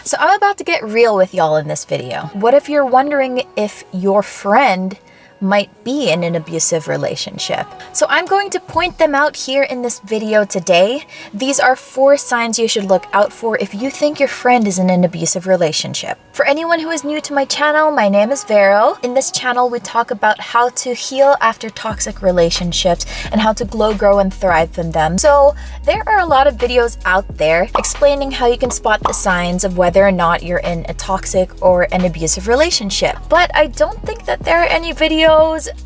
So I'm about to get real with y'all in this video. What if you're wondering if your friend might be in an abusive relationship? So I'm going to point them out here in this video today. These are 4 signs you should look out for if you think your friend is in an abusive relationship. For anyone who is new to my channel, my name is Vero. In this channel, we talk about how to heal after toxic relationships and how to glow, grow, and thrive from them. So there are a lot of videos out there explaining how you can spot the signs of whether or not you're in a toxic or an abusive relationship. But I don't think that there are any videos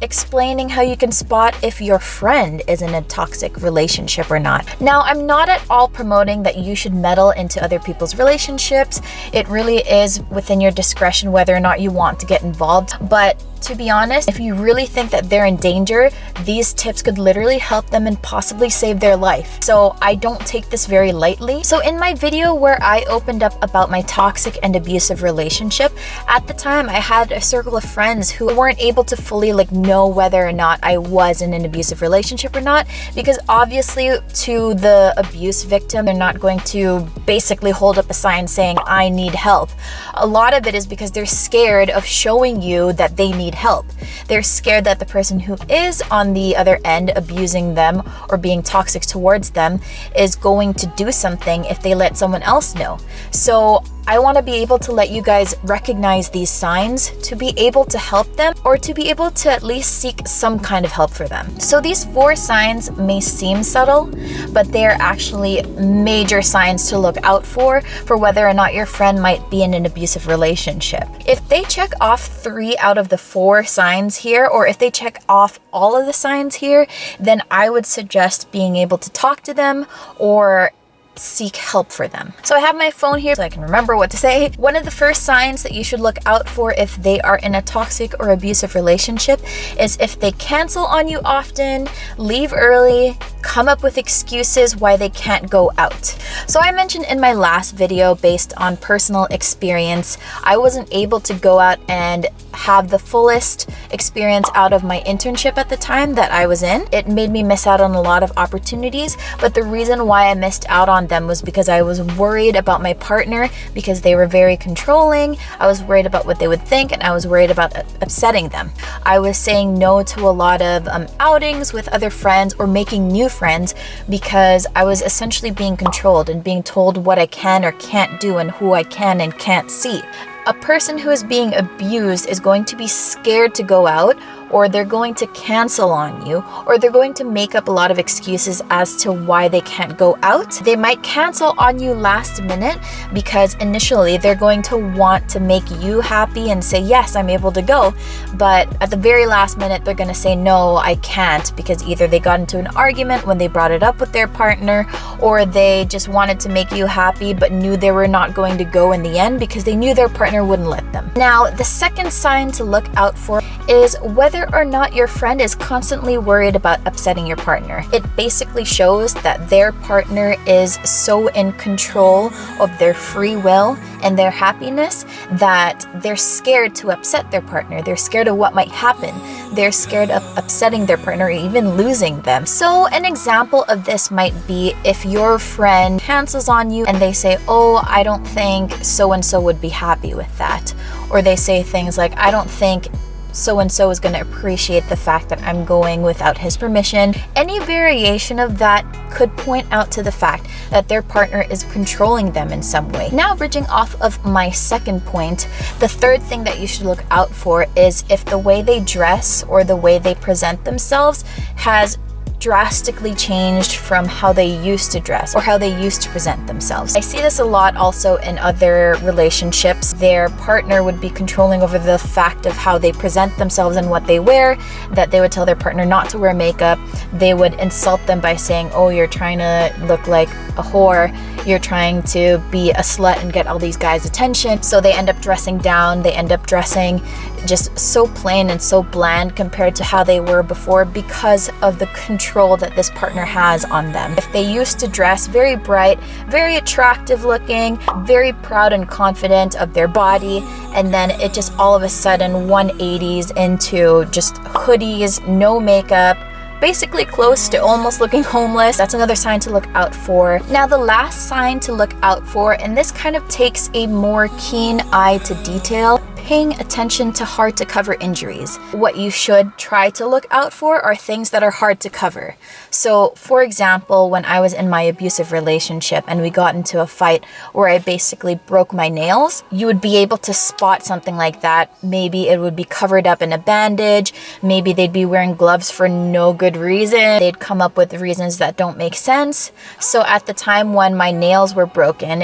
explaining how you can spot if your friend is in a toxic relationship or not. Now, I'm not at all promoting that you should meddle into other people's relationships. It really is within your discretion whether or not you want to get involved. But to be honest, if you really think that they're in danger, these tips could literally help them and possibly save their life. So I don't take this very lightly. So in my video where I opened up about my toxic and abusive relationship, at the time I had a circle of friends who weren't able to fully know whether or not I was in an abusive relationship or not, because obviously to the abuse victim, they're not going to basically hold up a sign saying, I need help. A lot of it is because they're scared of showing you that they need help. They're scared that the person who is on the other end abusing them or being toxic towards them is going to do something if they let someone else know. So I want to be able to let you guys recognize these signs to be able to help them, or to be able to at least seek some kind of help for them. So these 4 signs may seem subtle, but they're actually major signs to look out for whether or not your friend might be in an abusive relationship. If they check off 3 out of the 4 signs here, or if they check off all of the signs here, then I would suggest being able to talk to them or seek help for them. So I have my phone here so I can remember what to say. One of the first signs that you should look out for if they are in a toxic or abusive relationship is if they cancel on you often, leave early, come up with excuses why they can't go out. So I mentioned in my last video, based on personal experience, I wasn't able to go out and have the fullest experience out of my internship at the time that I was in. It made me miss out on a lot of opportunities, but the reason why I missed out on them was because I was worried about my partner, because they were very controlling. I was worried about what they would think, and I was worried about upsetting them. I was saying no to a lot of outings with other friends or making new friends because I was essentially being controlled and being told what I can or can't do and who I can and can't see. A person who is being abused is going to be scared to go out, or they're going to cancel on you, or they're going to make up a lot of excuses as to why they can't go out. They might cancel on you last minute because initially they're going to want to make you happy and say, yes, I'm able to go. But at the very last minute, they're going to say, no, I can't, because either they got into an argument when they brought it up with their partner, or they just wanted to make you happy but knew they were not going to go in the end because they knew their partner wouldn't let them. Now, the second sign to look out for is whether or not your friend is constantly worried about upsetting your partner. It basically shows that their partner is so in control of their free will and their happiness that they're scared to upset their partner. They're scared of what might happen. They're scared of upsetting their partner or even losing them. So an example of this might be if your friend cancels on you and they say, oh, I don't think so-and-so would be happy with that. Or they say things like, I don't think so-and-so is going to appreciate the fact that I'm going without his permission. Any variation of that could point out to the fact that their partner is controlling them in some way. Now, bridging off of my second point, the third thing that you should look out for is if the way they dress or the way they present themselves has drastically changed from how they used to dress or how they used to present themselves. I see this a lot also in other relationships. Their partner would be controlling over the fact of how they present themselves and what they wear, that they would tell their partner not to wear makeup. They would insult them by saying, oh, you're trying to look like a whore. You're trying to be a slut and get all these guys' attention. So they end up dressing down. They end up dressing just so plain and so bland compared to how they were before because of the control that this partner has on them. If they used to dress very bright, very attractive looking, very proud and confident of their body, and then it just all of a sudden 180s into just hoodies, no makeup, basically close to almost looking homeless, that's another sign to look out for. Now, the last sign to look out for, and this kind of takes a more keen eye to detail, paying attention to hard to cover injuries. What you should try to look out for are things that are hard to cover. So, for example, when I was in my abusive relationship and we got into a fight where I basically broke my nails, you would be able to spot something like that. Maybe it would be covered up in a bandage. Maybe they'd be wearing gloves for no good reason. They'd come up with reasons that don't make sense. So at the time when my nails were broken,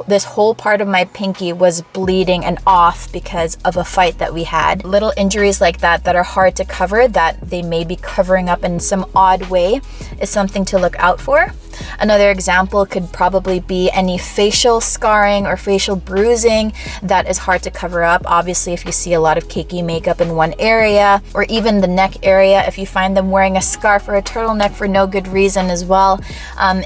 this whole part of my pinky was bleeding and off because of a fight that we had. Little injuries like that are hard to cover, that they may be covering up in some odd way, is something to look out for. Another example could probably be any facial scarring or facial bruising that is hard to cover up. Obviously, if you see a lot of cakey makeup in one area, or even the neck area, if you find them wearing a scarf or a turtleneck for no good reason as well,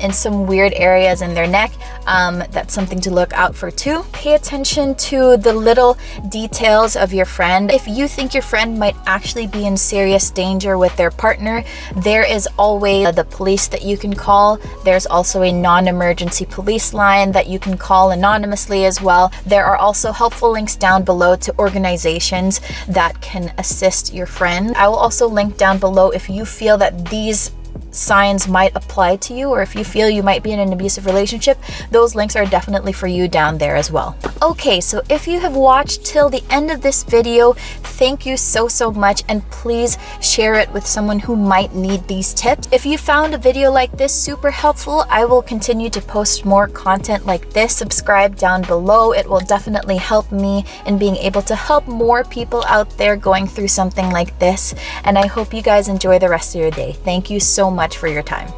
in some weird areas in their neck, that's something to look out for too. Pay attention to the little details of your friend. If you think your friend might actually be in serious danger with their partner, there is always the police that you can call. There's also a non-emergency police line that you can call anonymously as well. There are also helpful links down below to organizations that can assist your friend. I will also link down below if you feel that these signs might apply to you, or if you feel you might be in an abusive relationship, those links are definitely for you down there as well. Okay, so if you have watched till the end of this video, thank you so much, and please share it with someone who might need these tips. If you found a video like this super helpful, I will continue to post more content like this. Subscribe down below. It will definitely help me in being able to help more people out there going through something like this, and I hope you guys enjoy the rest of your day. Thank you so much for your time.